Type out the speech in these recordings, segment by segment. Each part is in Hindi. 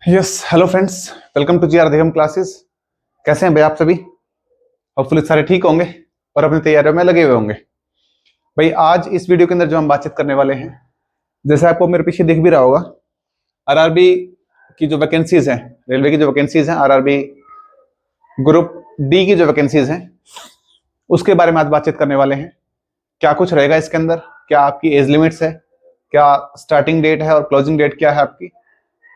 Yes hello friends, welcome to GR Adhigam classes. कैसे हैं भाई आप सभी? होपफुली सारे ठीक होंगे और अपनी तैयारियों में लगे हुए होंगे। भाई आज इस वीडियो के अंदर जो हम बातचीत करने वाले हैं, जैसे आपको मेरे पीछे दिख भी रहा होगा, आरआरबी की जो वैकेंसीज हैं, रेलवे की जो वैकेंसीज हैं, आरआरबी ग्रुप डी की जो वैकेंसीज हैं, उसके बारे में आज बातचीत करने वाले हैं। क्या कुछ रहेगा इसके अंदर, क्या आपकी एज लिमिट्स है, क्या स्टार्टिंग डेट है और क्लोजिंग डेट क्या है आपकी,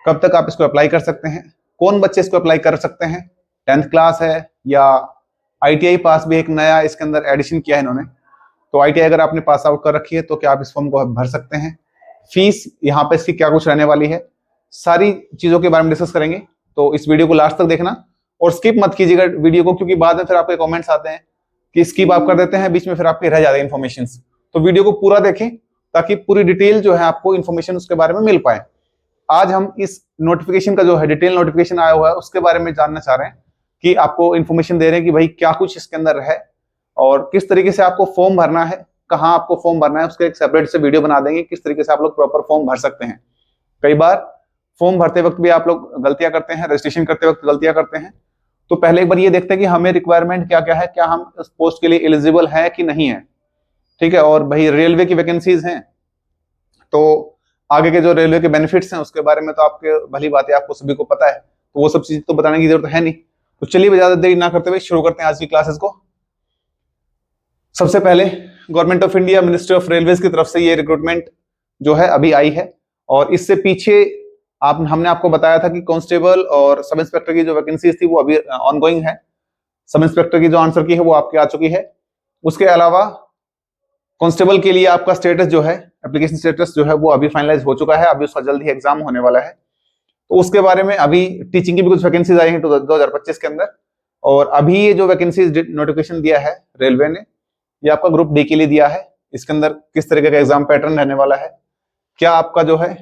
कब तक आप इसको अप्लाई कर सकते हैं, कौन बच्चे इसको अप्लाई कर सकते हैं, 10th क्लास है या आईटीआई पास भी एक नया इसके अंदर एडिशन किया है इन्होंने। तो आईटीआई अगर आपने पास आउट कर रखी है तो क्या आप इस फॉर्म को भर सकते हैं, फीस यहाँ पे इसकी क्या कुछ रहने वाली है, सारी चीजों के बारे में डिस्कस करेंगे। तो इस वीडियो को लास्ट तक देखना और स्किप मत कीजिएगा वीडियो को, क्योंकि बाद में फिर आपके कमेंट्स आते हैं कि स्किप आप कर देते हैं, बीच में फिर आपके रह जाते हैं इन्फॉर्मेशन। तो वीडियो को पूरा देखें ताकि पूरी डिटेल जो है आपको इन्फॉर्मेशन उसके बारे में मिल पाए। आज हम इस नोटिफिकेशन का जो है डिटेल नोटिफिकेशन आया हुआ है उसके बारे में जानना चाह रहे हैं कि आपको इन्फॉर्मेशन दे रहे हैं कि भाई क्या कुछ इसके अंदर है और किस तरीके से आपको फॉर्म भरना है, कहाँ आपको फॉर्म भरना है, उसके एक सेपरेट से वीडियो बना देंगे किस तरीके से आप लोग प्रॉपर फॉर्म भर सकते हैं। कई बार फॉर्म भरते वक्त भी आप लोग गलतियां करते हैं, रजिस्ट्रेशन करते वक्त गलतियां करते हैं। तो पहले एक बार ये देखते हैं कि हमें रिक्वायरमेंट क्या क्या है, क्या हम इस पोस्ट के लिए एलिजिबल है कि नहीं है। ठीक है, और भाई रेलवे की वैकेंसीज हैं तो आगे के जो रेलवे के बेनिफिट्स हैं उसके बारे में तो आपके भली बात है, आपको सभी को पता है, तो वो सब चीज तो बताने की जरूरत है नहीं। तो चलिए ज्यादा देरी ना करते हुए शुरू करते हैं आज की क्लासेस को। सबसे पहले government of India ministry of railways की तरफ से ये रिक्रूटमेंट जो है अभी आई है, और इससे पीछे हमने आपको बताया था कि कांस्टेबल और सब इंस्पेक्टर की जो वैकेंसीज थी वो अभी ऑनगोइंग है। सब इंस्पेक्टर की जो आंसर की है वो आपकी आ चुकी है। उसके अलावा कांस्टेबल के लिए आपका स्टेटस जो है, एप्लीकेशन स्टेटस जो है वो अभी फाइनलाइज हो चुका है, अभी उसका जल्द ही एग्जाम होने वाला है। तो उसके बारे में अभी टीचिंग की भी कुछ वैकेंसीज आई हैं 2025 के अंदर, और अभी ये जो वैकेंसीज नोटिफिकेशन दिया है रेलवे ने, ये आपका ग्रुप डी के लिए दिया है। इसके अंदर किस तरीके का एग्जाम पैटर्न रहने वाला है, क्या आपका जो है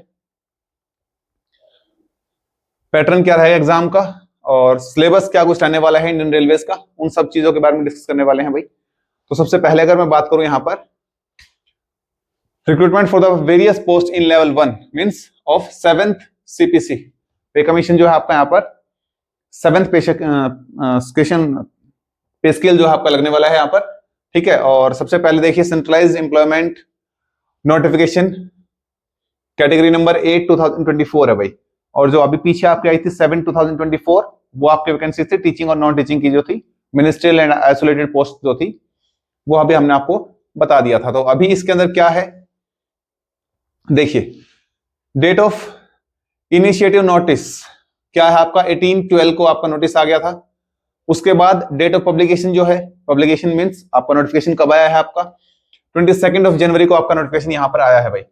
पैटर्न क्या रहेगा एग्जाम का, और सिलेबस क्या कुछ रहने वाला है इंडियन रेलवेज का, उन सब चीजों के बारे में डिस्कस करने वाले हैं भाई। तो सबसे पहले अगर मैं बात करूं यहाँ पर recruitment for the various post in level 1 means of 7th CPC, पे कमीशन जो है आपका यहाँ पर 7th पे स्केल जो है आपका लगने वाला है यहाँ पर। ठीक है, और सबसे पहले देखिए centralised employment notification category number 8 2024 है भाई, और जो अभी पीछे आपकी आई थी 7 2024 वो आपकी वैकेंसी थी टीचिंग और नॉन टीचिंग की जो थी, मिनिस्ट्रियल एंड आइसोलेटेड पोस्ट जो थी वो अभी हमने आपको बता दिया था। तो अभी इसके अंदर क्या है देखिए, डेट ऑफ इनिशिएटिव नोटिस क्या है आपका 18/12 को आपका नोटिस आ गया था। उसके बाद डेट ऑफ पब्लिकेशन जो है, पब्लिकेशन मींस आपका नोटिफिकेशन कब आया है आपका 22 जनवरी को आपका नोटिफिकेशन यहां पर आया है भाई।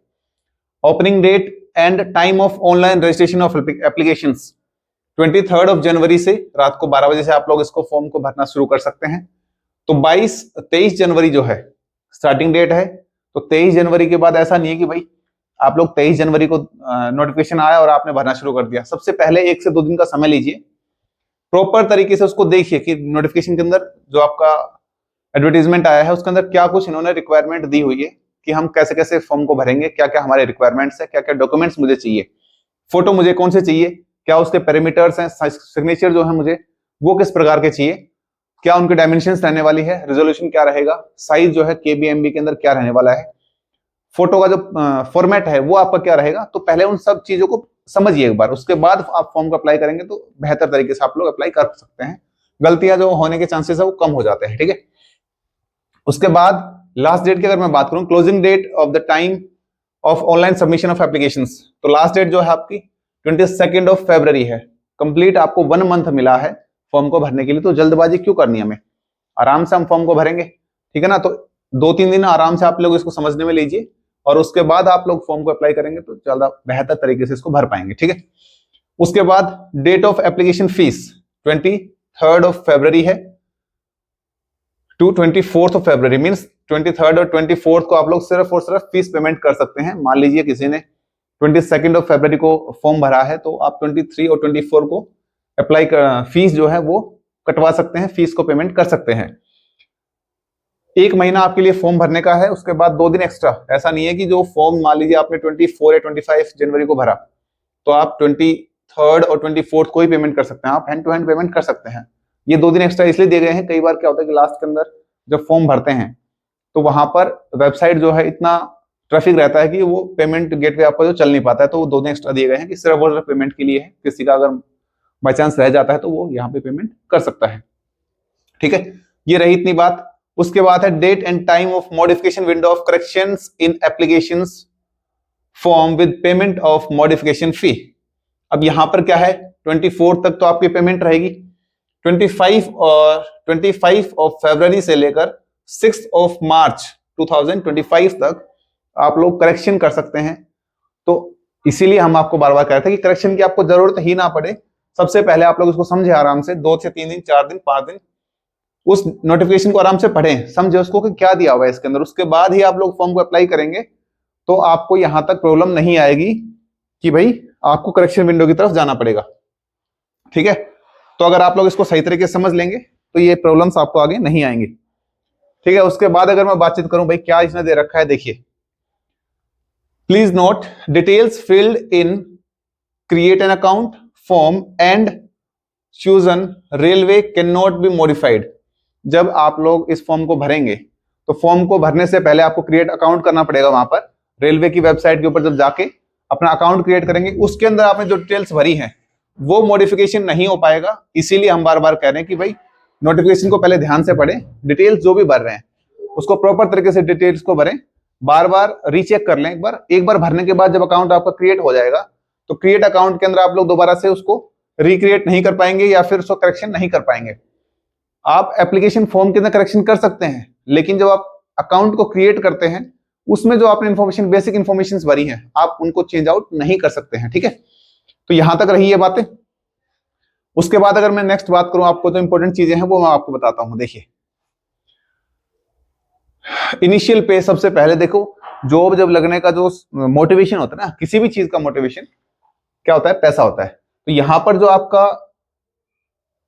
Opening date and time of online registration of applications 23 जनवरी से रात को 12 बजे से आप लोग इसको फॉर्म को भरना शुरू कर सकते हैं। तो 23 जनवरी जो है स्टार्टिंग डेट है। तो 23 जनवरी के बाद ऐसा नहीं है कि भाई आप लोग 23 जनवरी को नोटिफिकेशन आया और आपने भरना शुरू कर दिया। सबसे पहले 1 से 2 दिन का समय लीजिए, प्रॉपर तरीके से उसको देखिए कि नोटिफिकेशन के अंदर जो आपका एडवर्टीजमेंट आया है उसके अंदर क्या कुछ इन्होंने रिक्वायरमेंट दी हुई है कि हम कैसे कैसे फॉर्म को भरेंगे, क्या क्या हमारे रिक्वायरमेंट्स है, क्या क्या डॉक्यूमेंट्स मुझे चाहिए, फोटो मुझे कौन से चाहिए, क्या उसके पैरामीटर्स हैं, सिग्नेचर जो है मुझे वो किस प्रकार के चाहिए, क्या उनके डायमेंशंस रहने वाली है, रेजोल्यूशन क्या रहेगा, साइज जो है केबीएमबी के अंदर क्या रहने वाला है, फोटो का जो फॉर्मेट है वो आपका क्या रहेगा। तो पहले उन सब चीजों को समझिए एक बार, उसके बाद आप फॉर्म को अप्लाई करेंगे तो बेहतर तरीके से आप लोग अप्लाई कर सकते हैं, गलतियां जो होने के चांसेस है वो कम हो जाते हैं। ठीक है, उसके बाद लास्ट डेट की अगर मैं बात करूं, closing date of the time of online submission of applications, तो लास्ट डेट जो है आपकी 22 फरवरी है। कंप्लीट आपको 1 मंथ मिला है फॉर्म को भरने के लिए, तो जल्दबाजी क्यों करनी है, हमें आराम से हम फॉर्म को भरेंगे। ठीक है ना, तो 2-3 दिन आराम से आप लोग इसको समझने में लीजिए और उसके बाद आप लोग फॉर्म को अप्लाई करेंगे तो ज्यादा बेहतर तरीके से इसको भर पाएंगे। ठीक है, उसके बाद डेट ऑफ एप्लीकेशन फीस 23 फरवरी है टू 24 फरवरी, मींस 23 और 24 को आप लोग सिर्फ और सिर्फ फीस पेमेंट कर सकते हैं। मान लीजिए किसी ने 22 फरवरी को फॉर्म भरा है तो आप 23 और 24 को अप्लाई फीस जो है वो कटवा सकते हैं, फीस को पेमेंट कर सकते हैं। 1 महीना आपके लिए फॉर्म भरने का है, उसके बाद 2 दिन एक्स्ट्रा। ऐसा नहीं है कि जो फॉर्म मान लीजिए आपने 24 या 25 जनवरी को भरा तो आप 23rd और 24th को ही पेमेंट कर सकते हैं, आप हैंड टू हैंड पेमेंट कर सकते हैं। ये 2 दिन एक्स्ट्रा इसलिए दिए गए हैं, कई बार क्या होता है कि लास्ट के अंदर जब फॉर्म भरते हैं तो वहां पर वेबसाइट जो है इतना ट्रैफिक रहता है कि वो पेमेंट गेटवे आपका जो चल नहीं पाता है, तो वो 2 दिन एक्स्ट्रा दिए गए हैं कि सिर्फ वो पेमेंट के लिए है। किसी का अगर बाई चांस रह जाता है तो वो यहाँ पे पेमेंट कर सकता है। ठीक है, ये रही इतनी बात। उसके बाद है date and time of modification window of corrections in applications form with payment of modification fee. अब यहां पर क्या है, 24 तक तो आपकी पेमेंट रहेगी। 25 ऑफ फरवरी से लेकर 6 ऑफ मार्च 2025 तक आप लोग करेक्शन कर सकते हैं। तो इसीलिए हम आपको बार बार कह रहे थे कि करेक्शन की आपको जरूरत ही ना पड़े, सबसे पहले आप लोग उसको समझे आराम से, 2 से 3 दिन, 4 दिन, 5 दिन उस नोटिफिकेशन को आराम से पढ़ें, समझे उसको कि क्या दिया हुआ है इसके अंदर। उसके बाद ही आप लोग फॉर्म को अप्लाई करेंगे तो आपको यहां तक प्रॉब्लम नहीं आएगी कि भाई आपको करेक्शन विंडो की तरफ जाना पड़ेगा। ठीक है, तो अगर आप लोग इसको सही तरीके से समझ लेंगे तो ये प्रॉब्लम्स आपको आगे नहीं आएंगी। ठीक है, उसके बाद अगर मैं बातचीत करूं भाई क्या इसने दे रखा है, देखिए, please note details filled in create an account form and chosen railway can not be modified. जब आप लोग इस फॉर्म को भरेंगे तो फॉर्म को भरने से पहले आपको क्रिएट अकाउंट करना पड़ेगा। वहां पर रेलवे की वेबसाइट के ऊपर जब जाके अपना अकाउंट क्रिएट करेंगे, उसके अंदर आपने जो डिटेल्स भरी हैं वो मॉडिफिकेशन नहीं हो पाएगा। इसीलिए हम बार बार कह रहे हैं कि भाई नोटिफिकेशन को पहले ध्यान से पढ़ें, डिटेल्स जो भी भर रहे हैं उसको प्रॉपर तरीके से डिटेल्स को भरें, बार बार रीचेक कर लें। एक बार भरने के बाद जब अकाउंट आपका क्रिएट हो जाएगा तो क्रिएट अकाउंट के अंदर आप लोग दोबारा से उसको रिक्रिएट नहीं कर पाएंगे या फिर उसको करेक्शन नहीं कर पाएंगे। आप एप्लीकेशन फॉर्म के अंदर करेक्शन कर सकते हैं, लेकिन जब आप अकाउंट को क्रिएट करते हैं उसमें जो आपने इंफॉर्मेशन, बेसिक इंफॉर्मेशन भरी है, आप उनको चेंज आउट नहीं कर सकते हैं। ठीक है, तो यहां तक रही ये बातें। उसके बाद अगर मैं नेक्स्ट बात करूं, आपको जो इंपॉर्टेंट चीजें हैं वो मैं आपको बताता हूं। देखिए, इनिशियल पे सबसे पहले देखो, जॉब जब लगने का जो मोटिवेशन होता है ना, किसी भी चीज का मोटिवेशन क्या होता है, पैसा होता है। तो यहां पर जो आपका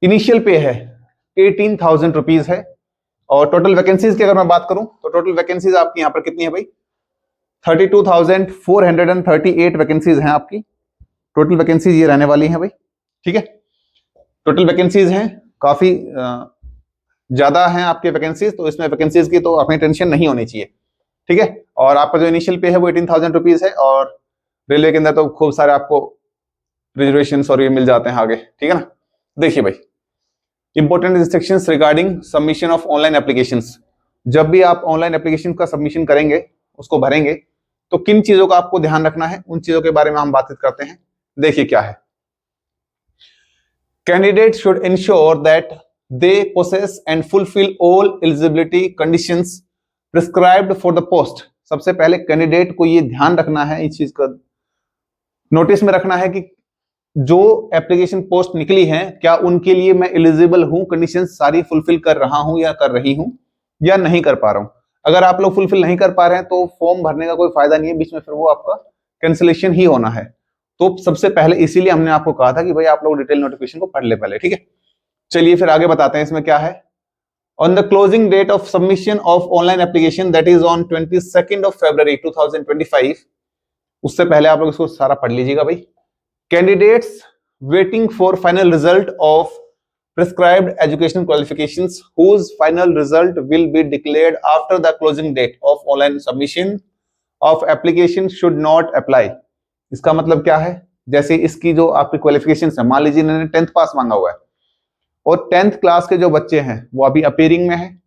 इनिशियल पे है 18,000 रुपीज है। और टोटल वैकेंसीज की अगर मैं बात करूं तो टोटल वैकेंसीज आपकी यहां पर कितनी है भाई, 32,438 वैकेंसीज हैं आपकी। टोटल वैकेंसीज ये रहने वाली हैं भाई। ठीक है, टोटल वैकेंसीज हैं, काफी ज्यादा हैं आपके वैकेंसीज, तो इसमें वैकेंसीज की तो अपनी टेंशन नहीं होनी चाहिए। ठीक है, और आपका जो इनिशियल पे है वो 18,000 रुपीज है। और रेलवे के अंदर तो खूब सारे आपको रिजर्वेशन और ये मिल जाते हैं आगे। ठीक है ना, देखिए भाई, important instructions regarding submission of online applications. जब भी आप ऑनलाइन एप्लीकेशन का सबमिशन करेंगे, उसको भरेंगे, तो किन चीजों का आपको ध्यान रखना है, उन चीजों के बारे में हम बातचीत करते हैं। देखिए क्या है, candidate should ensure that they possess and fulfil all eligibility conditions prescribed for the post. सबसे पहले कैंडिडेट को ये ध्यान रखना है, इस चीज का नोटिस में रखना है कि जो एप्लीकेशन पोस्ट निकली है क्या उनके लिए मैं एलिजिबल हूं, कंडीशंस सारी फुलफिल कर रहा हूं या कर रही हूं या नहीं कर पा रहा हूं। अगर आप लोग फुलफिल नहीं कर पा रहे हैं तो फॉर्म भरने का कोई फायदा नहीं है, बीच में फिर वो आपका कैंसिलेशन ही होना है। तो सबसे पहले इसीलिए हमने आपको कहा था कि भाई आप लोग डिटेल नोटिफिकेशन को पढ़ ले पहले। ठीक है, चलिए फिर आगे बताते हैं इसमें क्या है। On the closing date of submission of online application that is on 22 फरवरी 2025, उससे पहले आप लोग इसको सारा पढ़ लीजिएगा भाई। Candidates waiting for final result of prescribed educational qualifications whose final result will be declared after the closing date of online submission of application should not apply। इसका मतलब क्या है, जैसे इसकी जो आपकी क्वालिफिकेशन है, मान लीजिए इन्होंने 10th पास मांगा हुआ है और 10th क्लास के जो बच्चे हैं वो अभी अपीयरिंग में है।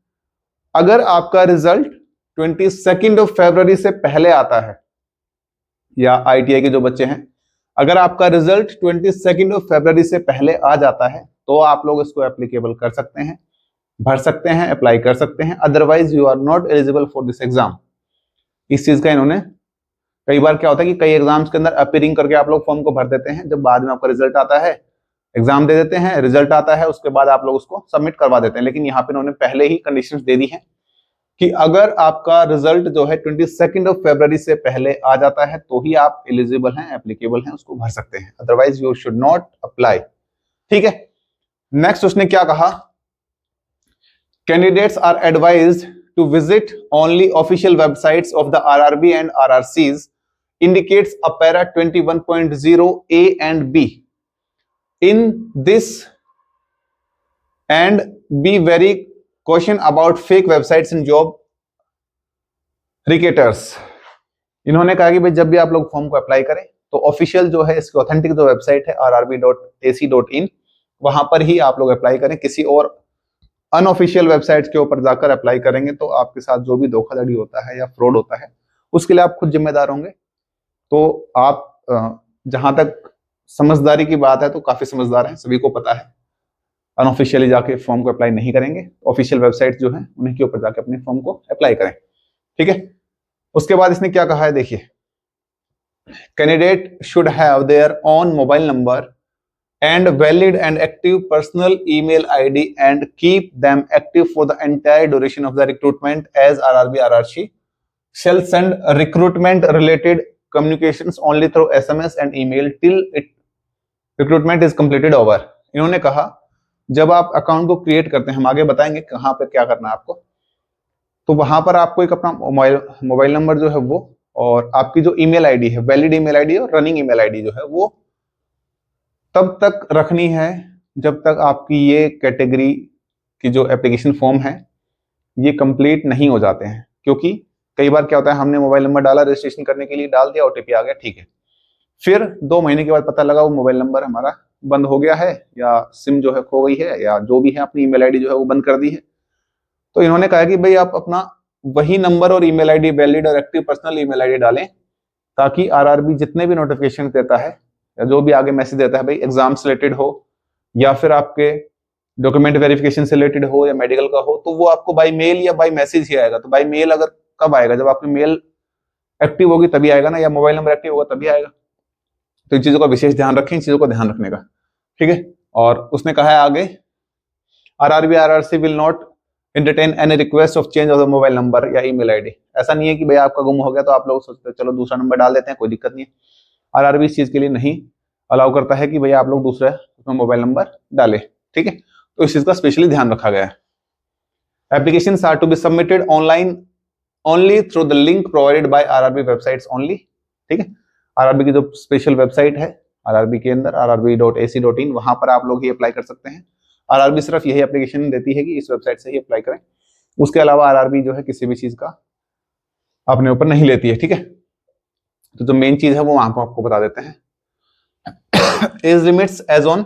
अगर आपका रिजल्ट 22 फरवरी से पहले आता है, या ITI के जो बच्चे हैं, अगर आपका रिजल्ट 22 फरवरी से पहले आ जाता है तो आप लोग इसको एप्लीकेबल कर सकते हैं, भर सकते हैं, अप्लाई कर सकते हैं। Otherwise you are not eligible for this exam. इस चीज का इन्होंने, कई बार क्या होता है कि कई एग्जाम्स के अंदर अपीयरिंग करके आप लोग फॉर्म को भर देते हैं, जब बाद में आपका रिजल्ट आता है, एग्जाम दे देते हैं, रिजल्ट आता है, उसके बाद आप लोग उसको सबमिट करवा देते हैं। लेकिन यहाँ पे इन्होंने पहले ही कंडीशंस दे दी हैं कि अगर आपका रिजल्ट जो है 22 फरवरी से पहले आ जाता है तो ही आप एलिजिबल हैं, एप्लीकेबल हैं, उसको भर सकते हैं। Otherwise you should not apply. ठीक है, नेक्स्ट उसने क्या कहा, candidates are advised to visit only official websites of the RRB एंड RRCs indicates a para 21.0 A and B। In this and B very question about fake websites in job recruiters. इन्होंने कहा कि भाई जब भी आप लोग फॉर्म को अप्लाई करें तो ऑफिशियल जो है इसकी ऑथेंटिक जो वेबसाइट है rrb.ac.in वहां पर ही आप लोग अप्लाई करें। किसी और अनऑफिशियल वेबसाइट के ऊपर जाकर अप्लाई करेंगे तो आपके साथ जो भी धोखाधड़ी होता है या फ्रॉड होता है उसके लिए आप खुद जिम्मेदार होंगे। तो आप जहां तक समझदारी की बात है तो काफी समझदार हैं, सभी को पता है। अनऑफिशियली जाके फॉर्म को अप्लाई नहीं करेंगे, ऑफिशियल वेबसाइट जो है उन्हीं के ऊपर जाके अपने फॉर्म को अप्लाई करें, ठीक है। उसके बाद इसने क्या कहा है देखिए, candidate should have their on mobile number and valid and active personal email ID and keep them active for the entire duration of the recruitment as RRB RRC shall send recruitment related communications only through SMS and email till it recruitment is completed over। इन्होंने कहा जब आप अकाउंट को क्रिएट करते हैं, हम आगे बताएंगे कहां पे क्या करना है आपको, तो वहां पर आपको एक अपना मोबाइल नंबर जो है वो और आपकी जो ईमेल आईडी है, वैलिड ईमेल आईडी और रनिंग ईमेल आईडी जो है वो तब तक रखनी है जब तक आपकी ये कैटेगरी की जो एप्लीकेशन फॉर्म है ये कंप्लीट नहीं हो जाते हैं। क्योंकि कई बार क्या होता है, हमने मोबाइल नंबर डाला रजिस्ट्रेशन करने के लिए, डाल दिया, ओटीपी आ गया, ठीक है, फिर 2 महीने के बाद पता लगा वो मोबाइल नंबर हमारा बंद हो गया है या सिम जो है खो गई है या जो भी है अपनी ईमेल आईडी जो है वो बंद कर दी है। तो इन्होंने कहा कि भाई आप अपना वही नंबर और ईमेल आईडी, वैलिड और एक्टिव पर्सनल ईमेल आईडी डालें ताकि आरआरबी जितने भी नोटिफिकेशन देता है या जो भी आगे मैसेज देता है, भाई एग्जाम से रिलेटेड हो या फिर आपके डॉक्यूमेंट वेरिफिकेशन से रिलेटेड हो या मेडिकल का हो, तो वो आपको बाय मेल या बाय मैसेज ही आएगा। तो बाय मेल अगर कब आएगा, जब आपकी मेल एक्टिव होगी तभी आएगा ना, या मोबाइल नंबर एक्टिव होगा तभी आएगा। तो इन चीजों का विशेष ध्यान रखें, इन चीजों का ध्यान रखने का, ठीक है। और उसने कहा है आगे, RRB RRC will not entertain any request of change of the mobile number या ईमेल आईडी। ऐसा नहीं है कि भाई आपका गुम हो गया तो आप लोग सोचते चलो दूसरा नंबर डाल देते हैं, कोई दिक्कत नहीं है। आरआरबी इस चीज के लिए नहीं अलाउ करता है कि भैया आप लोग दूसरा उसमें मोबाइल नंबर डालें, ठीक है। तो इस चीज का स्पेशली ध्यान रखा गया है। Applications are to be submitted online only through the link provided by RRB websites only, ठीक है। आरआरबी की जो स्पेशल वेबसाइट है आरआरबी के अंदर rrb.ac.in वहां पर आप लोग ही अप्लाई कर सकते हैं। आरआरबी सिर्फ यही एप्लीकेशन देती है कि इस वेबसाइट से ही अप्लाई करें, उसके अलावा आरआरबी जो है किसी भी चीज का अपने ऊपर नहीं लेती है, ठीक है। तो जो मेन चीज है वो वहां पर आपको बता देते हैं। एज लिमिट्स एज ऑन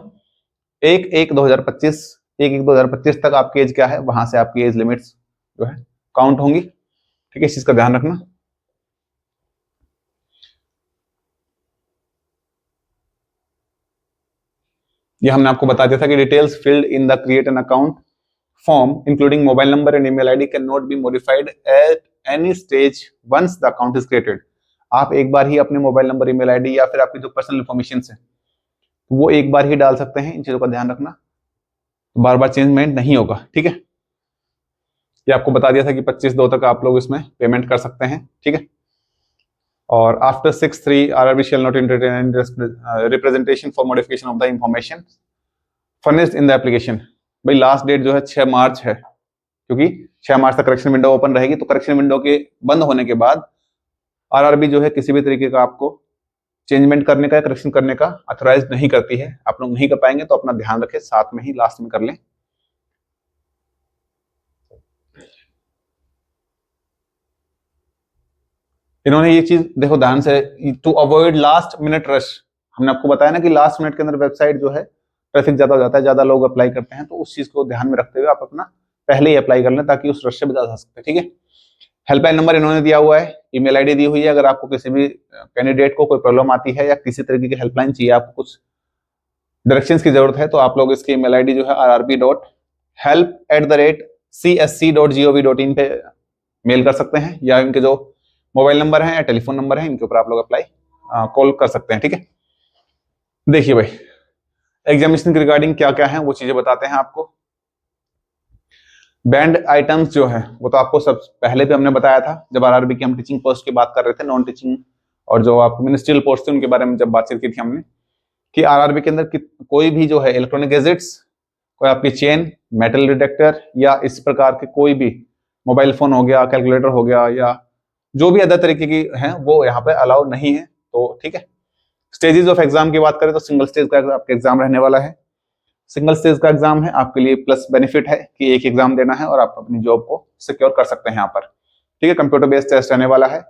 1/1/2025, 1/1/2025 तक आपकी एज क्या है, वहां से आपकी एज लिमिट्स जो है काउंट होंगी, ठीक है। इस चीज का ध्यान रखना। ये हमने आपको बता दिया था कि details filled in the create an account form including mobile number and email ID can not be modified at any stage once the account is created. आप एक बार ही अपने मोबाइल नंबर, ईमेल आईडी या फिर आपकी जो पर्सनल इंफॉर्मेशन है वो एक बार ही डाल सकते हैं। इन चीजों का ध्यान रखना, बार बार चेंजमेंट नहीं होगा, ठीक है। ये आपको बता दिया था कि 25/2 तक आप लोग इसमें पेमेंट कर सकते हैं, ठीक है। और after 6/3 RRB shall not entertain representation for modification of the information furnished in the application. भाई लास्ट डेट जो है 6 मार्च है, क्योंकि 6 मार्च तक करेक्शन विंडो ओपन रहेगी। तो करेक्शन विंडो के बंद होने के बाद आरआरबी जो है किसी भी तरीके का आपको चेंजमेंट करने का, करेक्शन करने का ऑथराइज नहीं करती है। आप लोग नहीं कर पाएंगे तो अपना ध्यान रखें, साथ में ही लास्ट में कर लें। इन्होंने ये चीज देखो ध्यान से, to avoid last minute rush. हमने आपको बताया ना कि लास्ट मिनट के अंदर वेबसाइट जो है ट्रैफिक ज्यादा हो जाता है, ज्यादा लोग अप्लाई करते हैं, तो उस चीज को ध्यान में रखते हुए आप अपना पहले ही अप्लाई कर लें ताकि उस रश से बचा जा सकते, ठीक है। हेल्पलाइन नंबर इन्होंने दिया हुआ है, ईमेल आईडी दी हुई है। अगर आपको किसी भी कैंडिडेट को कोई प्रॉब्लम आती है या किसी तरीके की हेल्पलाइन चाहिए, आपको कुछ डायरेक्शंस की जरूरत है, तो आप लोग इसकी ईमेल आईडी जो है rrb.help@csc.gov.in पे मेल कर सकते हैं, या इनके जो मोबाइल नंबर है या टेलीफोन नंबर है इनके ऊपर आप लोग अप्लाई कॉल कर सकते हैं, ठीक है। देखिए भाई एग्जामिनेशन के रिगार्डिंग क्या क्या है वो चीजें बताते हैं आपको। बैंड आइटम्स जो है वो तो आपको सब पहले भी हमने बताया था जब आरआरबी की हम टीचिंग पोस्ट की बात कर रहे थे, नॉन टीचिंग और जो आप मिनिस्ट्रियल पोस्ट थे उनके बारे में जब बातचीत की थी हमने, कि आरआरबी के अंदर कोई भी जो है इलेक्ट्रॉनिक गैजेट्स, कोई आपकी चेन, मेटल डिटेक्टर या इस प्रकार के कोई भी मोबाइल फोन हो गया, कैलकुलेटर हो गया, या जो भी अदर तरीके की हैं वो यहाँ पे अलाउ नहीं है, तो ठीक है। स्टेजेस ऑफ एग्जाम की बात करें तो सिंगल स्टेज का आपका एग्जाम रहने वाला है। सिंगल स्टेज का एग्जाम है, आपके लिए प्लस बेनिफिट है कि एक एग्जाम देना है और आप अपनी जॉब को सिक्योर कर सकते हैं यहाँ पर, ठीक है। कंप्यूटर बेस्ड टेस्ट रहने वाला है।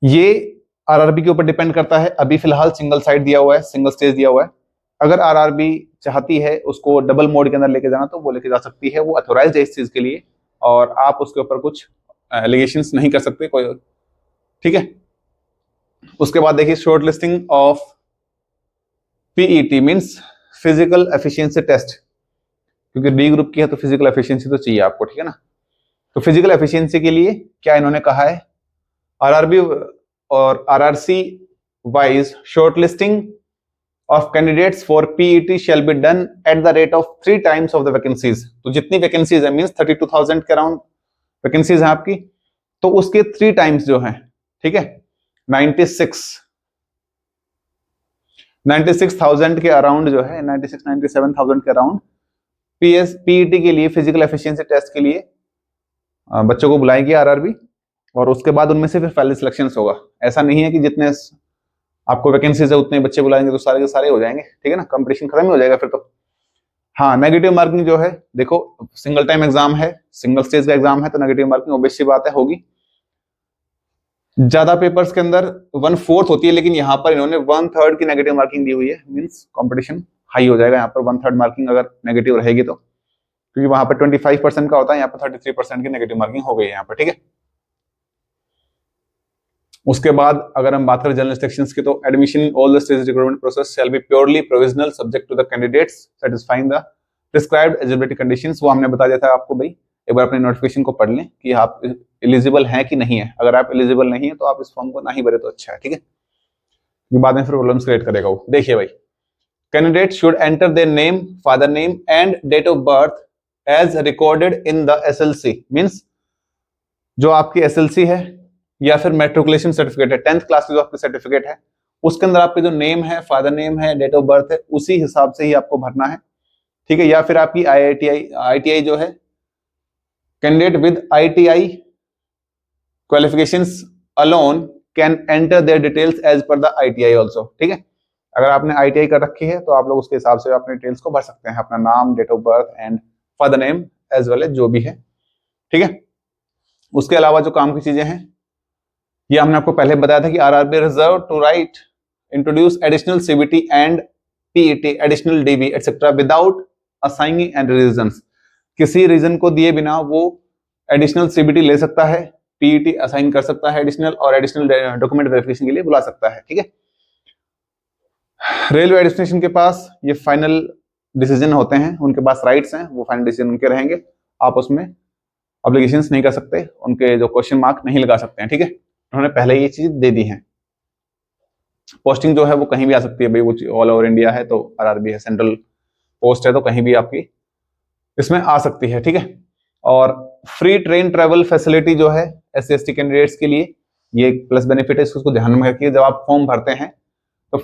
ये आरआरबी के ऊपर डिपेंड करता है। अभी फिलहाल सिंगल साइड दिया हुआ है, सिंगल स्टेज दिया हुआ है। अगर आरआरबी चाहती है उसको डबल मोड के अंदर लेके जाना तो वो लेके जा सकती है, वो अथोराइज्ड है इस चीज के लिए, और आप उसके ऊपर कुछ एलिगेशंस नहीं कर सकते कोई, ठीक है। उसके बाद देखिए shortlisting of PET means physical efficiency test, क्योंकि डी ग्रुप की है तो फिजिकल एफिशिएंसी तो चाहिए आपको, ठीक है ना। तो फिजिकल एफिशिएंसी के लिए क्या इन्होंने कहा है, आरआरबी और RRC wise short listing of candidates for PET shall be done at the rate of 3 times of the vacancies. तो जितनी वैकेंसीज है मींस 32,000 के अराउंड वैकेंसीज है आपकी, तो उसके 3 टाइम्स जो है, ठीक है, 96,000 के अराउंड जो है, 97,000 के अराउंड पीईटी के लिए फिजिकल एफिशिएंसी टेस्ट के लिए बच्चों को बुलाएगी आरआरबी, और उसके बाद उनमें से फिर फाइनल सिलेक्शन होगा। ऐसा नहीं है कि जितने आपको वैकेंसीज है उतने बच्चे बुलाएंगे तो सारे के सारे हो जाएंगे, ठीक है ना, कंपटीशन खत्म ही हो जाएगा फिर तो। हाँ, नेगेटिव मार्किंग जो है, देखो सिंगल टाइम एग्जाम है, सिंगल स्टेज का एग्जाम है, तो नेगेटिव मार्किंग ऑब्वियस सी बात है होगी। ज्यादा पेपर्स के अंदर 1/4 होती है, लेकिन यहाँ पर इन्होंने 1/3 की नेगेटिव मार्किंग दी हुई है, मींस कंपटीशन हाई हो जाएगा यहाँ पर 1/3 मार्किंग अगर नेगेटिव रहेगी तो, क्योंकि वहां पर 25% का होता है, यहाँ पर 33% की नेगेटिव मार्किंग हो गई है यहाँ पर, ठीक है। उसके बाद अगर हम बात करें जर्नल सेक्शंस की, तो admission all the stage recruitment process shall be purely provisional subject to the candidates satisfying the prescribed eligibility conditions. वो हमने बता दिया था आपको भाई, एक बार अपने नोटिफिकेशन को पढ़ लें कि आप एलिजिबल हैं कि नहीं है। अगर आप एलिजिबल नहीं है तो आप इस फॉर्म को ना ही भरे तो अच्छा है, ठीक है, क्योंकि बाद में फिर प्रॉब्लम्स क्रिएट करेगा वो। देखिए भाई, candidate should enter their name, father name and date of birth as recorded in the SLC, means जो आपकी एसएलसी है या फिर मैट्रिकुलेशन सर्टिफिकेट है, 10th क्लास की जो आपकी सर्टिफिकेट है, उसके अंदर आपके जो नेम है, फादर नेम है, डेट ऑफ बर्थ है, उसी हिसाब से ही आपको भरना है, ठीक है। या फिर आपकी आईटीआई जो है, candidate with ITI qualifications alone can enter their details as per the ITI also, ठीक है। अगर आपने आईटीआई कर रखी है तो आप लोग उसके हिसाब से अपने डिटेल्स को भर सकते हैं, अपना नाम, date of birth and father name as well as जो भी है, ठीक है। उसके अलावा जो काम की चीजें हैं, ये हमने आपको पहले बताया था कि RRB reserve to right introduce additional CBT and PET additional DB etcetera without assigning and reasons. किसी रीजन को दिए बिना वो एडिशनल सीबीटी ले सकता है, पीईटी असाइन कर सकता है एडिशनल, और एडिशनल डॉक्यूमेंट वेरिफिकेशन के लिए बुला सकता है, ठीक है। रेलवे एडमिनिस्ट्रेशन के पास ये फाइनल डिसीजन होते हैं, उनके पास राइट्स हैं, वो फाइनल डिसीजन उनके रहेंगे, आप उसमें ऑब्लिगेशंस नहीं कर सकते, उनके जो क्वेश्चन मार्क नहीं लगा सकते हैं, ठीक है। उन्होंने पहले ये चीज दे दी है। पोस्टिंग जो है वो कहीं भी आ सकती है भाई, वो ऑल ओवर इंडिया है तो आरआरबी है, सेंट्रल पोस्ट है तो कहीं भी आपकी इसमें आ सकती है, ठीक है। और फ्री ट्रेन ट्रेवल फैसिलिटी जो है SC ST कैंडिडेट्स के लिए ये एक प्लस बेनिफिट है, इसको ध्यान में रखिए जब आप फॉर्म भरते हैं। तो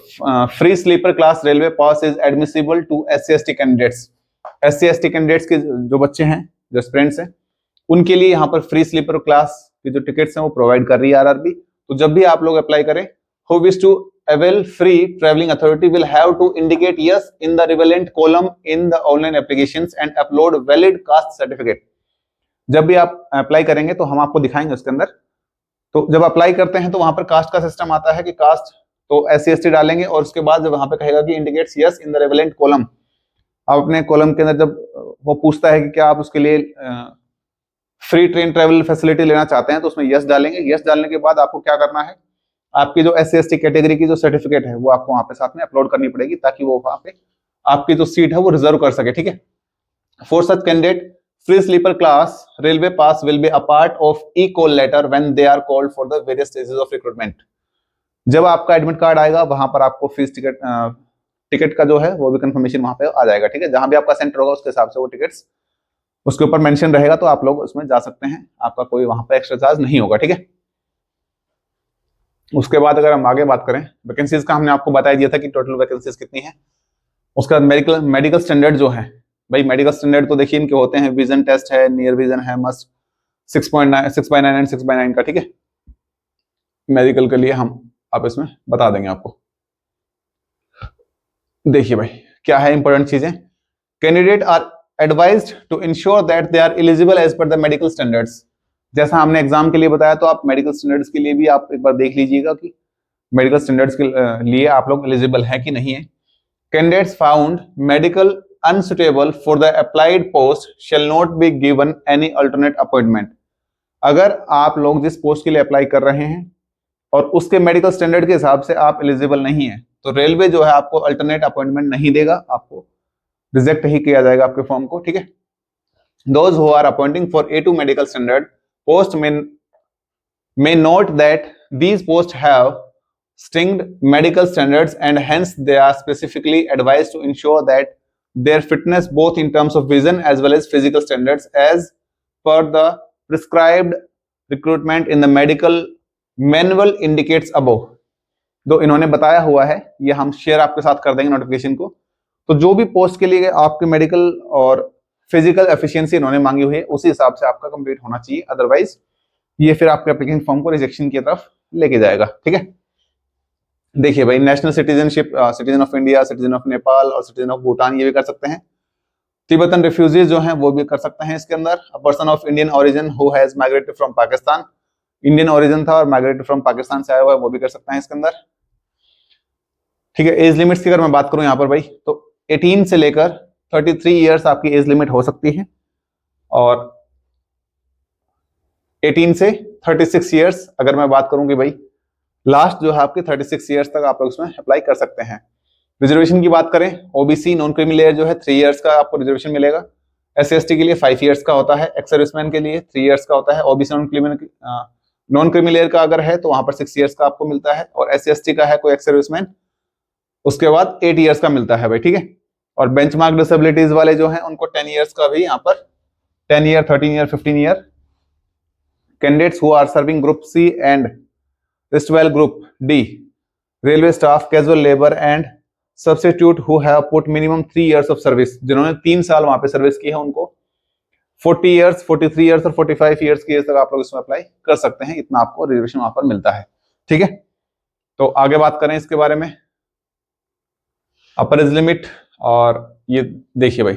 free sleeper class railway pass is admissible to SC ST candidates. SC ST candidates के जो बच्चे हैं, जो एस्पिरेंट्स हैं, उनके लिए यहाँ पर फ्री स्लीपर क्लास की जो टिकट्स हैं वो प्रोवाइड कर रही है आरआरबी। तो जब भी आप लोग अप्लाई करें, who wish to avail free traveling authority will have to indicate yes in the relevant column in the online applications and upload valid caste certificate। जब भी आप अप्लाई करेंगे तो हम आपको दिखाएंगे उसके अंदर। तो जब अप्लाई करते हैं तो वहां पर कास्ट का सिस्टम आता है कि कास्ट तो SC ST डालेंगे, और उसके बाद जब वहां पे कहेगा कि indicates yes in the relevant column, आप अपने कॉलम के अंदर जब वो पूछता है कि क्या आप उसके लिए फ्री ट्रेन ट्रेवल फैसिलिटी लेना चाहते हैं तो उसमें यस डालेंगे। यस डालने के बाद आपको क्या करना है, आपकी जो SC ST कैटेगरी की जो सर्टिफिकेट है वो आपको वहां पे साथ में अपलोड करनी पड़ेगी, ताकि वो वहां पे आपकी जो सीट है वो रिजर्व कर सके, ठीक है। For such candidate free sleeper class railway pass will be a part of e call letter when they are called for the various stages of recruitment. जब आपका एडमिट कार्ड आएगा वहां पर आपको फीस टिकट का जो है वो भी कंफर्मेशन वहां पे आ जाएगा, ठीक है। जहां भी आपका सेंटर होगा उसके हिसाब से वो टिकट्स उसके ऊपर मेंशन रहेगा, तो आप लोग उसमें जा सकते हैं, आपका कोई वहां पे एक्स्ट्रा चार्ज नहीं होगा, ठीक है। उसके बाद अगर हम आगे बात करें वैकेंसीज का, हमने आपको बता दिया था कि टोटल वैकेंसीज कितनी है। उसका मेडिकल स्टैंडर्ड जो है भाई, मेडिकल स्टैंडर्ड तो देखिए इनके होते हैं, विजन टेस्ट है, नियर विजन है, मस्ट 6.9 6/9 एंड 6/9 का, ठीक है। मेडिकल के लिए हम आप इसमें बता देंगे आपको। देखिए भाई क्या है इंपॉर्टेंट चीजें। Candidate are advised to ensure that they are eligible as per the medical standards. जैसा हमने एग्जाम के लिए बताया, तो आप मेडिकल स्टैंडर्ड्स के लिए भी आप एक बार देख लीजिएगा कि मेडिकल स्टैंडर्ड्स के लिए आप लोग एलिजिबल हैं कि नहीं है। Candidates found medical unsuitable for the applied post shall not be given any alternate appointment. अगर आप लोग जिस पोस्ट के लिए अप्लाई कर रहे हैं और उसके मेडिकल स्टैंडर्ड के हिसाब से आप एलिजिबल नहीं है, तो रेलवे जो है आपको अल्टरनेट अपॉइंटमेंट नहीं देगा, आपको रिजेक्ट ही किया जाएगा आपके फॉर्म को, ठीक है। Those who are appointing for A2 medical standard post may note that these posts have stringent medical standards and hence they are specifically advised to ensure that their fitness both in terms of vision as well as physical standards as per the prescribed recruitment in the medical manual indicates above। जो इन्होंने बताया हुआ है ये हम शेयर आपके साथ कर देंगे नोटिफिकेशन को। तो जो भी पोस्ट के लिए आपके मेडिकल और फिजिकल एफिशिएंसी इन्होंने मांगी हुई है उसी हिसाब से आपका कंप्लीट होना चाहिए, अदरवाइज ये फिर आपके एप्लीकेशन फॉर्म को रिजेक्शन की तरफ लेके जाएगा, ठीक है। देखिए भाई national citizenship, citizen of India, citizen of Nepal और सिटीजन ऑफ भूटान ये भी कर सकते हैं। तिब्बतन रिफ्यूजीज जो हैं वो भी कर सकते हैं इसके अंदर। A person of Indian origin who has migrated from Pakistan, Indian origin था और माइग्रेटेड फ्रॉम पाकिस्तान से आया हुआ है, वो भी कर सकता है इसके अंदर, ठीक है। एज लिमिट्स की अगर मैं बात करूं यहाँ पर भाई, तो 18 से लेकर 33 ईयर्स आपकी एज लिमिट हो सकती है और 18 से 36 ईयर्स अगर मैं बात करूं कि भाई लास्ट जो है आपके 36 ईयर्स तक आप लोग इसमें अप्लाई कर सकते हैं। रिजर्वेशन की बात करें, ओबीसी नॉन क्रीमी लेयर जो है 3 ईयर्स का आपको रिजर्वेशन मिलेगा। SC/ST के लिए 5 ईयर्स का होता है, एक्स सर्विसमैन के लिए 3 ईयर्स का होता है। ओबीसी नॉन क्रीमी लेयर का अगर है तो वहां पर 6 ईयर्स का आपको मिलता है, और SC/ST का है कोई एक्स सर्विसमैन उसके बाद 8 ईयर्स का मिलता है भाई, ठीक है। और बेंचमार्क डिसेबिलिटीज वाले जो हैं उनको 10 ईयर्स का भी यहाँ पर 10 year, 13 year, 15 year. Candidates who are serving group C and erstwhile group D, railway staff, casual labour and substitute who have put minimum 3 years of service, जिन्होंने 3 साल वहां पे सर्विस की है उनको 40 ईयर्स, 43 ईयर्स और 45 ईयर्स की एज तक आप लोग इसमें अप्लाई कर सकते हैं। इतना आपको रिजर्वेशन वहां पर मिलता है, ठीक है। तो आगे बात करें इसके बारे में, अपर एज लिमिट। और ये देखिए भाई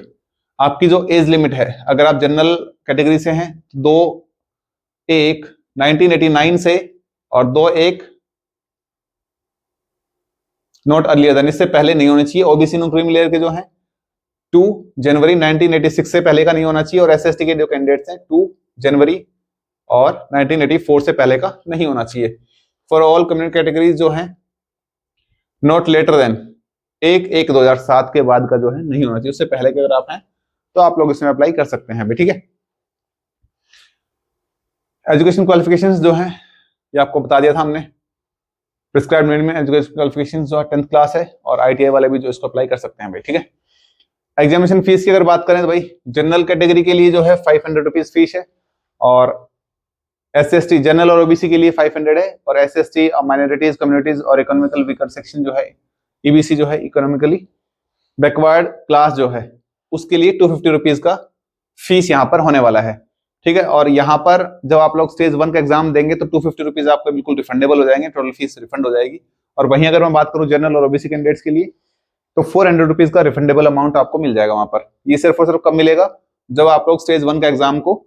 आपकी जो एज लिमिट है, अगर आप जनरल कैटेगरी से हैं तो 2/1 1989 से और 2/1 नॉट अर्लियर देन, इससे पहले नहीं होनी चाहिए। ओबीसी नॉन क्रीमी लेयर के जो हैं 2 जनवरी 1986 से पहले का नहीं होना चाहिए, और SC/ST के जो कैंडिडेट्स हैं 2 जनवरी और 1984 से पहले का नहीं होना चाहिए। फॉर ऑल कम्युनिटी कैटेगरीज जो हैं नॉट लेटर देन 1/1/2007 के बाद का जो है नहीं होना चाहिए, उससे पहले के अगर आप हैं तो आप लोग इसमें अप्लाई कर सकते हैं, ठीक है। एजुकेशन क्वालिफिकेशंस जो हैं ये आपको बता दिया था हमने। प्रिस्क्राइब्ड मिनिमम एजुकेशन क्वालिफिकेशंस जो 10th क्लास है, और ITI वाले भी जो इसको अप्लाई कर सकते हैं भाई, ठीक है। एग्जामिनेशन फीस की अगर बात करें तो भाई जनरल कैटेगरी के लिए जो है 500 रुपीज फीस है, और SC/ST जनरल और OBC के लिए 500 है, और SC/ST माइनॉरिटीज, कम्युनिटीज और इकोनॉमिकल वीकर सेक्शन जो है EBC जो है इकोनॉमिकली बैकवर्ड क्लास जो है उसके लिए 250 रुपीज का फीस यहाँ पर होने वाला है, ठीक है। और यहाँ पर जब आप लोग स्टेज 1 का एग्जाम देंगे तो 250 रुपीज आपको बिल्कुल रिफंडेबल हो जाएंगे, टोटल फीस रिफंड हो जाएगी। और वहीं अगर मैं बात करूँ जनरल और OBC कैंडिडेट्स के लिए तो 400 रुपीज का रिफंडेबल अमाउंट आपको मिल जाएगा वहां पर। ये सिर्फ और सिर्फ कब मिलेगा, जब आप लोग स्टेज 1 का एग्जाम को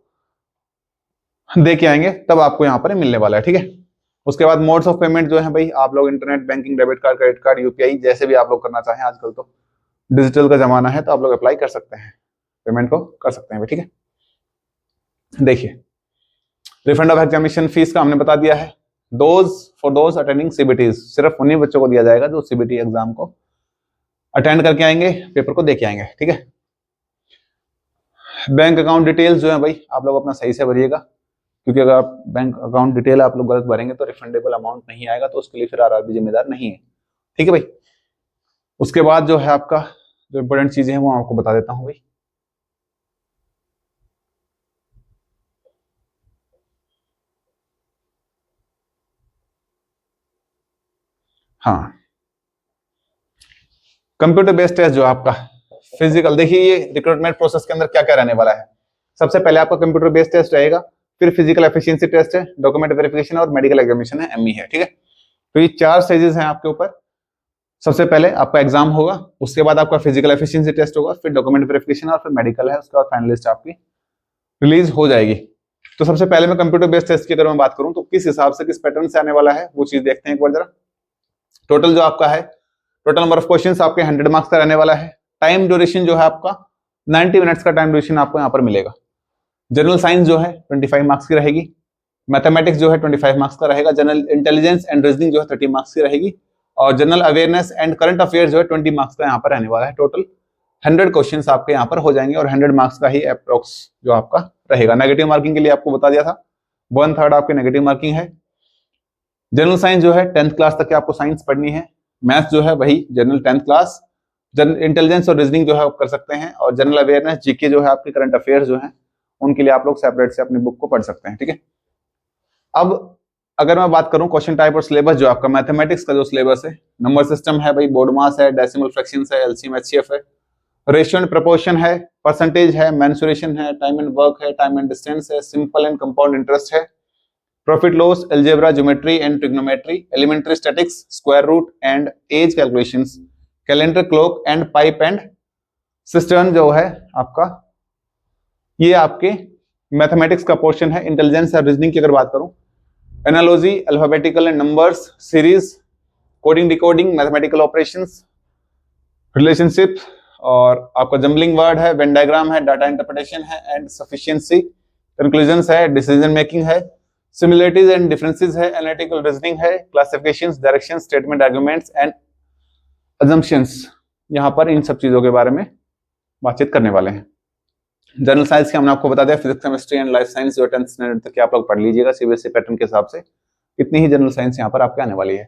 दे के आएंगे तब आपको यहाँ पर मिलने वाला है, ठीक है। उसके बाद मोड्स ऑफ पेमेंट जो है भाई, आप लोग internet banking, debit card, credit card, UPI जैसे भी आप लोग करना चाहें, आजकल तो डिजिटल का जमाना है तो आप लोग अप्लाई कर सकते हैं, पेमेंट को कर सकते हैं, ठीक है। देखिए रिफंड ऑफ एग्जामिनेशन फीस का हमने बता दिया है। फॉर दोज अटेंडिंग CBTs, सिर्फ उन्हीं बच्चों को दिया जाएगा जो CBT एग्जाम को अटेंड करके आएंगे, पेपर को देके आएंगे, ठीक है। बैंक अकाउंट डिटेल्स जो है भाई आप लोग अपना सही से भरिएगा, क्योंकि अगर आप बैंक अकाउंट डिटेल आप लोग गलत भरेंगे तो रिफंडेबल अमाउंट नहीं आएगा, तो उसके लिए फिर RRB जिम्मेदार नहीं है, ठीक है भाई। उसके बाद जो है आपका जो इंपॉर्टेंट चीजें हैं वो आपको बता देता हूं भाई। हाँ, कंप्यूटर बेस्ड टेस्ट जो आपका फिजिकल, देखिए ये रिक्रूटमेंट प्रोसेस के अंदर क्या क्या रहने वाला है। सबसे पहले आपका कंप्यूटर बेस्ड टेस्ट रहेगा, फिर फिजिकल एफिशिएंसी टेस्ट है, डॉक्यूमेंट वेरिफिकेशन और मेडिकल एग्जामिनेशन है, ME है, ठीक है। तो ये 4 स्टेजेस हैं आपके ऊपर। सबसे पहले आपका एग्जाम होगा, उसके बाद आपका फिजिकल एफिशिएंसी टेस्ट होगा, फिर डॉक्यूमेंट वेरिफिकेशन और फिर मेडिकल है, उसके बाद फाइनल लिस्ट आपकी रिलीज हो जाएगी। तो सबसे पहले मैं कंप्यूटर बेस्ड टेस्ट की अगर मैं बात करूं तो किस हिसाब से, किस पैटर्न से आने वाला है वो चीज देखते हैं एक बार जरा। टोटल जो आपका है, टोटल नंबर ऑफ क्वेश्चंस आपके 100 मार्क्स का रहने वाला है। टाइम ड्यूरेशन जो है आपका 90 मिनट्स का टाइम ड्यूरेशन आपको यहाँ पर मिलेगा। जनरल साइंस जो है 25 मार्क्स की रहेगी, मैथमेटिक्स जो है 25 मार्क्स का रहेगा, जनरल इंटेलिजेंस एंड रीजनिंग जो है 30 मार्क्स की रहेगी, और general awareness and current affairs जो है 20 मार्क्स का यहाँ पर रहने वाला है। टोटल 100 क्वेश्चंस आपके यहाँ पर हो जाएंगे और 100 मार्क्स का ही अप्रोक्स जो आपका रहेगा। नेगेटिव मार्किंग के लिए आपको बता दिया था, 1/3 आपकी नेगेटिव मार्किंग है। जनरल साइंस जो है 10th क्लास तक के आपको साइंस पढ़नी है। मैथ्स जो है वही general 10th class. General intelligence और रीजनिंग जो है आप कर सकते हैं, और जनरल अवेयरनेस जीके जो है आपके करंट अफेयर्स जो है उनके लिए आप लोग सेपरेट से अपनी बुक को पढ़ सकते हैं। ठीक है, अब अगर मैं बात करूं क्वेश्चन टाइप और सिलेबस, जो आपका मैथमेटिक्स का जो सिलेबस है, नंबर सिस्टम है भाई, बोर्ड मास है, डेसिमल फ्रैक्शंस है, एलसीएम एचसीएफ है, रेशियो एंड प्रोपोर्शन है, परसेंटेज है, मेंसुरेशन है, टाइम एंड वर्क है, टाइम एंड डिस्टेंस है, सिंपल एंड कंपाउंड इंटरेस्ट है, profit loss, algebra, geometry and trigonometry, elementary statistics, square root and age calculations, calendar clock and pipe and cistern जो है आपका, ये आपके मैथमेटिक्स का पोर्शन है। इंटेलिजेंस और रीजनिंग की अगर बात करूं, analogy, alphabetical and numbers, series, coding decoding, mathematical operations, relationship, और आपका जंबलिंग वर्ड है, वेन डायग्राम है, डाटा इंटरप्रिटेशन है एंड सफिशिएंसी, कंक्लूजन्स है, डिसीजन मेकिंग है, सिमिलरिटीज एंड डिफरेंसेस है, एनालिटिकल रीजनिंग है, classifications, directions, statement, arguments and assumptions. यहां पर इन सब चीजों के बारे में बातचीत करने वाले हैं। जनरल साइंस के हमने आपको बता दिया, physics, chemistry and life science जो 10th स्टैंडर्ड तक आप लोग पढ़ लीजिएगा सीबीएसई पैटर्न के हिसाब से। इतनी ही जनरल साइंस यहाँ पर आपके आने वाली है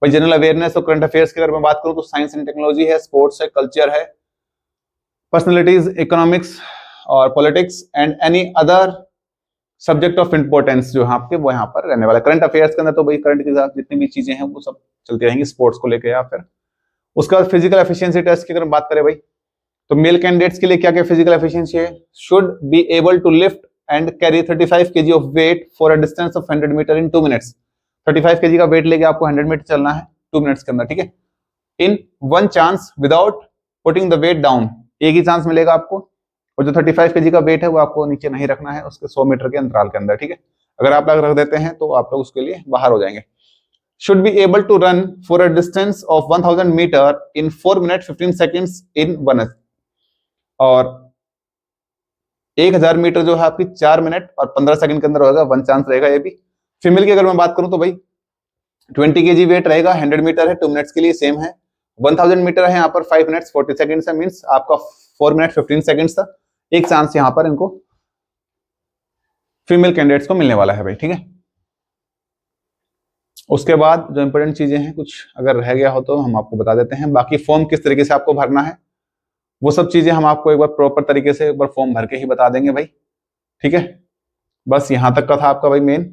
भाई। जनरल अवेयरनेस और करंट अफेयर्स की अगर मैं बात करूं तो साइंस एंड टेक्नोलॉजी है, स्पोर्ट्स है, कल्चर है, पर्सनैलिटीज, इकोनॉमिक्स और politics and any other subject of importance जो है आपके वो यहाँ पर रहने वाला है। करंट अफेयर्स के अंदर तो भाई करंट के साथ जितनी भी चीजें हैं वो सब चलती रहेंगी, स्पोर्ट्स को लेकर या फिर। उसके बाद फिजिकल एफिशिएंसी टेस्ट की अगर बात करें भाई, तो मेल कैंडिडेट्स के लिए क्या क्या फिजिकल एफिशिएंसी है, should be able to lift and carry 35 kg of weight for a distance of 100 metre in 2 minutes. 35 kg का वेट लेके आपको 100 मीटर चलना है 2 मिनट्स के अंदर। ठीक है, in one chance without putting the weight down, एक ही चांस मिलेगा आपको, और जो 35 kg का वेट है वो आपको नीचे नहीं रखना है उसके 100 मीटर के अंतराल के अंदर। ठीक है, अगर आप लोग रख देते हैं तो आप लोग उसके लिए बाहर हो जाएंगे। should be able to run for a distance of 1000 meter in 4 minutes 15 seconds in 1 hour, और 1000 मीटर जो है आपकी 4 मिनट और 15 सेकंड के अंदर होगा, वन चांस रहेगा ये भी। फीमेल की अगर मैं बात करूं तो भाई 20 kg वेट रहेगा, 100 मीटर है 2 मिनट्स के लिए सेम है, 1000 मीटर है यहाँ पर 5 मिनट्स 40 सेकंड्स है, मींस आपका 4 मिनट 15 सेकंड्स था। एक चांस यहाँ पर इनको फीमेल कैंडिडेट्स को मिलने वाला है भाई। ठीक है, उसके बाद जो इंपॉर्टेंट चीजें हैं कुछ अगर रह गया हो तो हम आपको बता देते हैं। बाकी फॉर्म किस तरीके से आपको भरना है वो सब चीजें हम आपको एक बार प्रॉपर तरीके से एक बार फॉर्म भर के ही बता देंगे भाई। ठीक है, बस यहां तक का था आपका भाई मेन।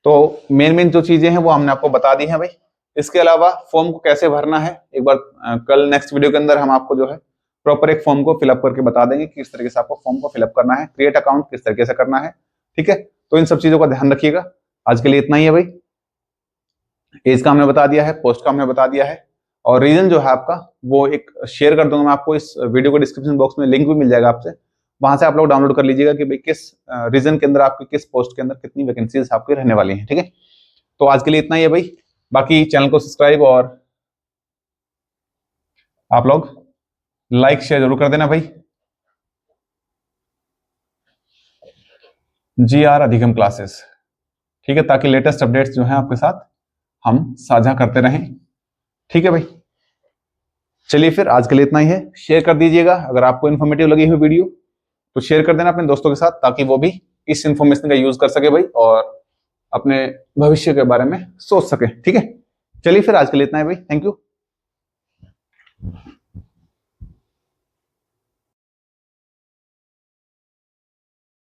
तो मेन जो चीजें हैं वो हमने आपको बता दी हैं भाई। इसके अलावा फॉर्म को कैसे भरना है एक बार कल नेक्स्ट वीडियो के अंदर हम आपको जो है प्रॉपर एक फॉर्म को फिलअप करके बता देंगे कि किस तरीके से आपको फॉर्म को फिलअप करना है, क्रिएट अकाउंट किस तरीके से करना है। ठीक है, तो इन सब चीजों का ध्यान रखिएगा। आज के लिए इतना ही है भाई। एज का हमने बता दिया है, पोस्ट का हमने बता दिया है, और रीजन जो है आपका वो एक शेयर कर दूंगा मैं आपको, इस वीडियो को डिस्क्रिप्शन बॉक्स में लिंक भी मिल जाएगा आपसे, वहां से आप लोग डाउनलोड कर लीजिएगा कि भाई किस रीजन के अंदर आपकी किस पोस्ट के अंदर कितनी वैकेंसीज आपकी रहने वाली हैं। ठीक है, तो आज के लिए इतना ही है भाई। बाकी चैनल को सब्सक्राइब और आप लोग लाइक शेयर जरूर कर देना भाई। GR अधिगम क्लासेस, ठीक है, ताकि लेटेस्ट अपडेट्स जो हैं आपके साथ हम साझा करते रहें। ठीक है भाई, चलिए फिर आज के लिए इतना ही है। शेयर कर दीजिएगा अगर आपको इन्फॉर्मेटिव लगी हुई वीडियो तो शेयर कर देना अपने दोस्तों के साथ, ताकि वो भी इस इंफॉर्मेशन का यूज कर सके भाई और अपने भविष्य के बारे में सोच सके। ठीक है, चलिए फिर आज के लिए इतना है भाई, थैंक यू।